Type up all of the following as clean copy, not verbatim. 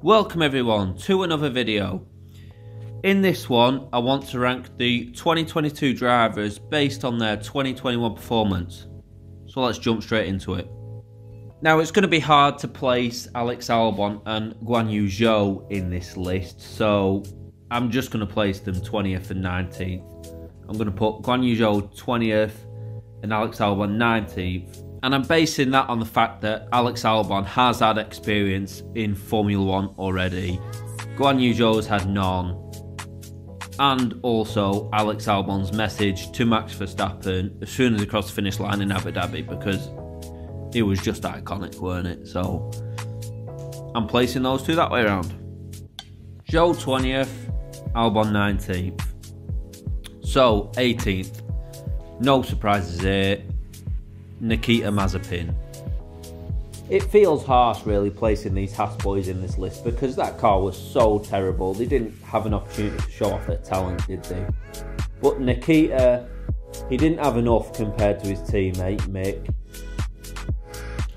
Welcome everyone to another video. In this one, I want to rank the 2022 drivers based on their 2021 performance. So let's jump straight into it. Now it's going to be hard to place Alex Albon and Guan Yu Zhou in this list, so I'm just going to place them 20th and 19th. I'm going to put Guan Yu Zhou 20th and Alex Albon 19th. And I'm basing that on the fact that Alex Albon has had experience in Formula 1 already. Guan Yu Zhou's had none. And also Alex Albon's message to Max Verstappen as soon as he crossed the finish line in Abu Dhabi, because it was just iconic, weren't it? So I'm placing those two that way around. Zhou 20th, Albon 19th. So 18th, no surprises here. Nikita Mazepin. It feels harsh really placing these Haas boys in this list because that car was so terrible. They didn't have an opportunity to show off their talent, did they? But Nikita, he didn't have enough compared to his teammate Mick.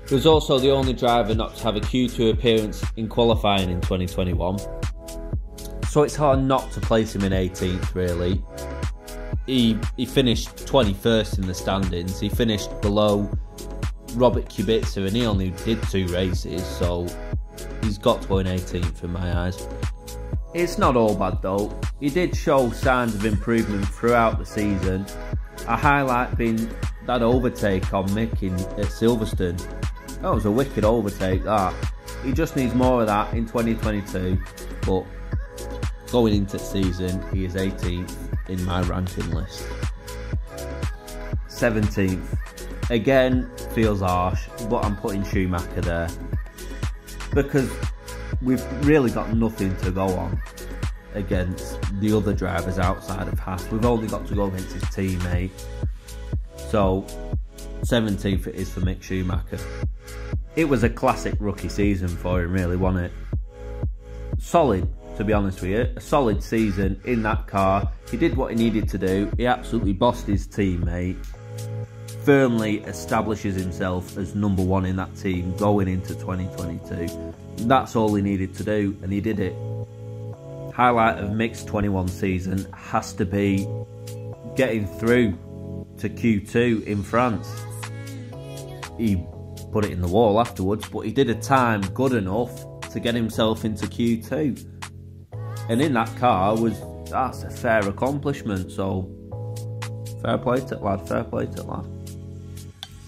He was also the only driver not to have a Q2 appearance in qualifying in 2021. So it's hard not to place him in 18th really. He finished 21st in the standings. He finished below Robert Kubica and he only did 2 races, so he's got to go in 18th in my eyes. It's not all bad though. He did show signs of improvement throughout the season. A highlight being that overtake on Mick at Silverstone. That was a wicked overtake, that. He just needs more of that in 2022, but going into the season, he is 18th in my ranking list. 17th. Again, feels harsh, but I'm putting Schumacher there. Because we've really got nothing to go on against the other drivers outside of Haas. We've only got to go against his teammate. So, 17th it is for Mick Schumacher. It was a classic rookie season for him, really, wasn't it? Solid. To be honest with you, a solid season in that car. He did what he needed to do. He absolutely bossed his teammate. Firmly establishes himself as number 1 in that team going into 2022. That's all he needed to do, and he did it. Highlight of Mick's 21 season has to be getting through to Q2 in France. He put it in the wall afterwards, but he did a time good enough to get himself into Q2. And in that car, that's a fair accomplishment, so fair play to it, lad, fair play to it, lad.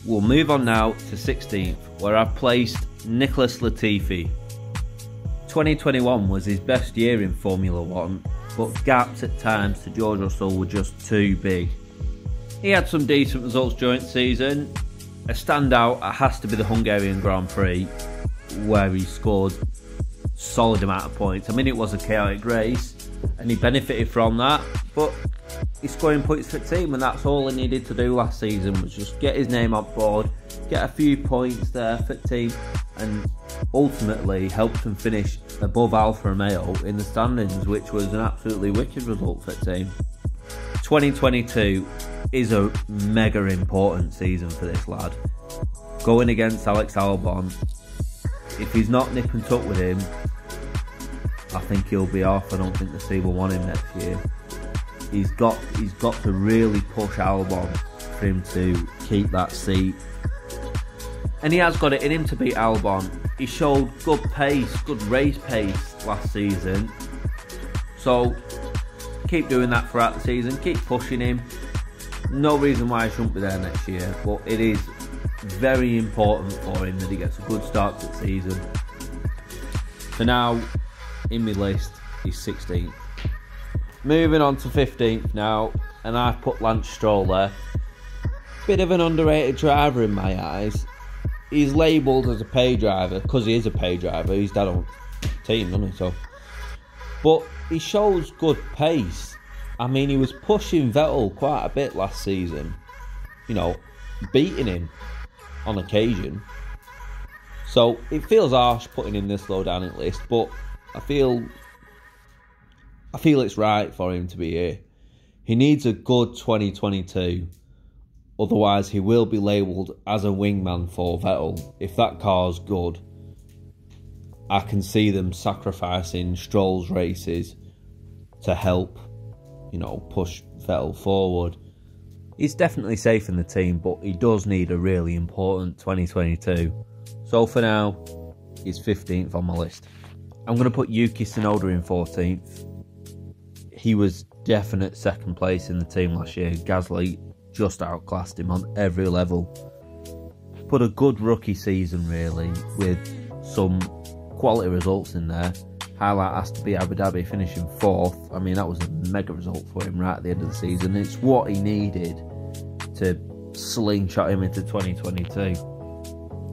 We'll move on now to 16th, where I've placed Nicholas Latifi. 2021 was his best year in Formula 1, but gaps at times to George Russell were just too big. He had some decent results during the season. A standout has to be the Hungarian Grand Prix, where he scored solid amount of points. I mean, it was a chaotic race and he benefited from that, but he's scoring points for the team, and that's all he needed to do last season, was just get his name on board, get a few points there for the team, and ultimately helped them finish above Alfa Romeo in the standings, which was an absolutely wicked result for the team. 2022 is a mega important season for this lad. Going against Alex Albon, if he's not nip and tuck with him, I think he'll be off. I don't think the team will want him next year. He's got to really push Albon for him to keep that seat. And he has got it in him to beat Albon. He showed good pace, good race pace last season. So keep doing that throughout the season. Keep pushing him. No reason why he shouldn't be there next year. But it is very important for him that he gets a good start to the season. For now, in my list, he's 16th. Moving on to 15th now, and I've put Lance Stroll there. Bit of an underrated driver in my eyes. He's labelled as a pay driver because he is a pay driver. He's dad on team, doesn't he? So, but he shows good pace. I mean, he was pushing Vettel quite a bit last season. You know, beating him on occasion. So it feels harsh putting him this low down in the list, but I feel it's right for him to be here. He needs a good 2022. Otherwise, he will be labelled as a wingman for Vettel if that car's good. I can see them sacrificing Stroll's races to help, push Vettel forward. He's definitely safe in the team, but he does need a really important 2022. So for now, he's 15th on my list. I'm going to put Yuki Sonoda in 14th. He was definite second place in the team last year. Gasly just outclassed him on every level. Put a good rookie season, really, with some quality results in there. Highlight has to be Abu Dhabi finishing 4th. I mean, that was a mega result for him right at the end of the season. It's what he needed to slingshot him into 2022.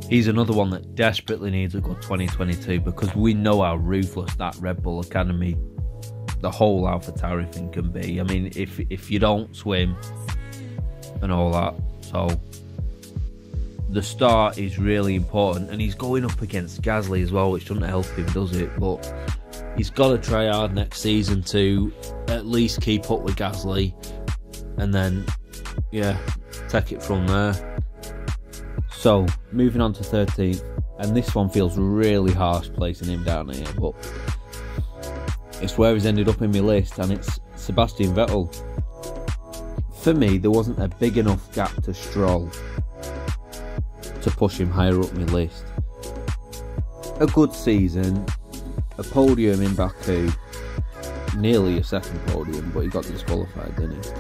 He's another one that desperately needs a good 2022 because we know how ruthless that Red Bull Academy, the whole AlphaTauri thing can be. I mean, if you don't swim and all that, so the start is really important, and he's going up against Gasly as well, which doesn't help him, does it? But he's got to try hard next season to at least keep up with Gasly, and then, yeah, take it from there. So, moving on to 13th, and this one feels really harsh placing him down here, but it's where he's ended up in my list, and it's Sebastian Vettel. For me, there wasn't a big enough gap to Stroll to push him higher up my list. A good season, a podium in Baku, nearly a second podium, but he got disqualified, didn't he?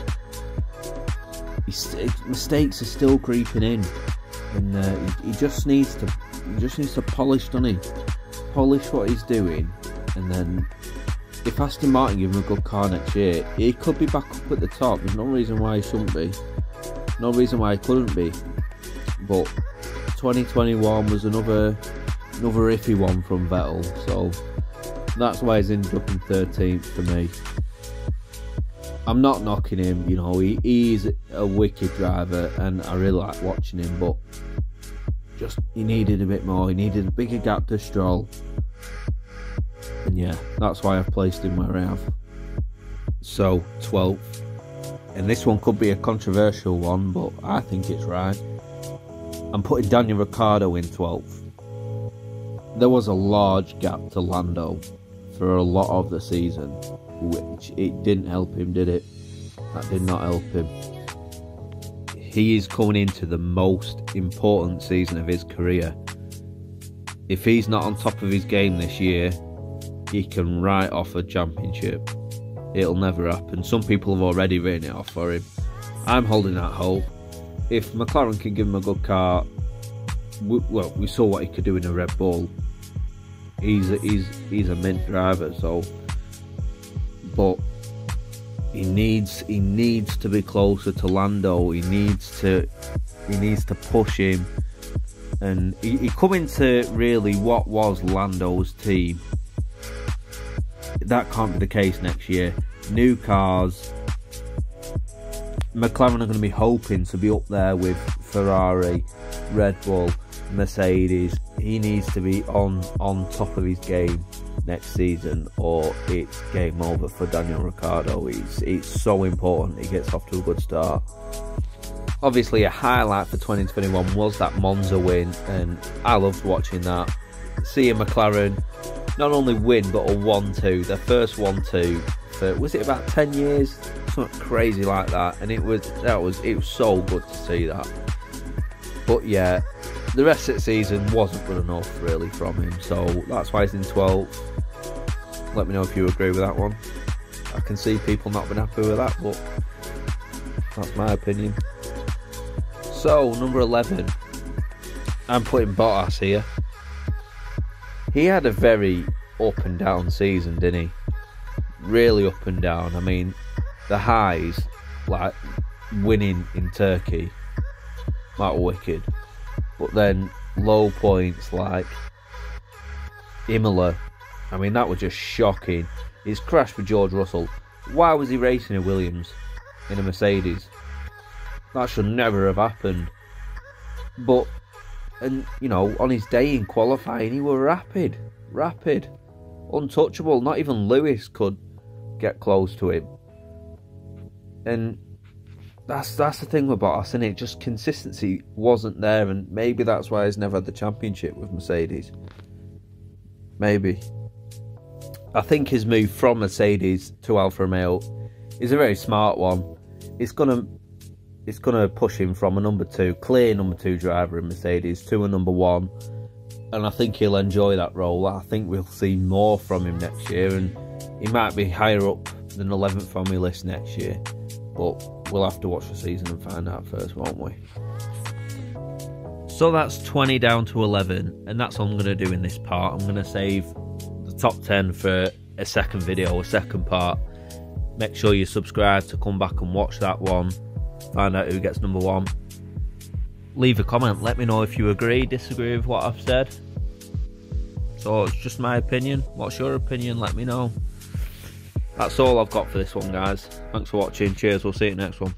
His mistakes are still creeping in, and he just needs to polish, doesn't he? Polish what he's doing, and then if Aston Martin give him a good car next year, he could be back up at the top. There's no reason why he shouldn't be, no reason why he couldn't be. But 2021 was another iffy one from Vettel, so that's why he's ended up in 13th for me. I'm not knocking him, he's a wicked driver and I really like watching him, but just he needed a bit more. He needed a bigger gap to Stroll, and yeah, that's why I've placed him where I have. So 12th, and this one could be a controversial one, but I think it's right. I'm putting Daniel Ricciardo in 12th. There was a large gap to Lando for a lot of the season, which it didn't help him, did it? That did not help him. He is coming into the most important season of his career. If he's not on top of his game this year, he can write off a championship. It'll never happen. Some people have already written it off for him. I'm holding out hope. If McLaren can give him a good car, we saw what he could do in a Red Bull. He's a mint driver, so. But he needs to be closer to Lando. He needs to push him, and he come into really what was Lando's team. That can't be the case next year. New cars. McLaren are going to be hoping to be up there with Ferrari, Red Bull, Mercedes. He needs to be on top of his game next season, or it's game over for Daniel Ricciardo. It's so important he gets off to a good start. Obviously, a highlight for 2021 was that Monza win, and I loved watching that. Seeing McLaren not only win, but a 1-2, their first 1-2 for, was it about 10 years? Something crazy like that, and it was so good to see that. But yeah, the rest of the season wasn't good enough really from him, so that's why he's in 12th. Let me know if you agree with that one. I can see people not being happy with that, but that's my opinion. So, number 11, I'm putting Bottas here. He had a very up and down season, didn't he? Really up and down. I mean, the highs, like winning in Turkey, that were wicked. But then low points like Imola, I mean, that was just shocking. His crash with George Russell. Why was he racing a Williams in a Mercedes? That should never have happened. But, and on his day in qualifying, he was rapid, untouchable. Not even Lewis could get close to him. And that's the thing with Bottas, isn't it? Just consistency wasn't there, and maybe that's why he's never had the championship with Mercedes. maybe. I think his move from Mercedes to Alfa Romeo is a very smart one. It's gonna push him from a number 2, clear number 2 driver in Mercedes to a number 1, and I think he'll enjoy that role. I think we'll see more from him next year, and he might be higher up than 11th on my list next year, but we'll have to watch the season and find out first, won't we? So that's 20 down to 11, and that's all I'm going to do in this part. I'm going to save the top 10 for a second video, a second part. Make sure you subscribe to come back and watch that one, find out who gets number 1. Leave a comment, let me know if you agree, disagree with what I've said. So it's just my opinion. What's your opinion? Let me know. That's all I've got for this one, guys. Thanks for watching. Cheers. We'll see you next one.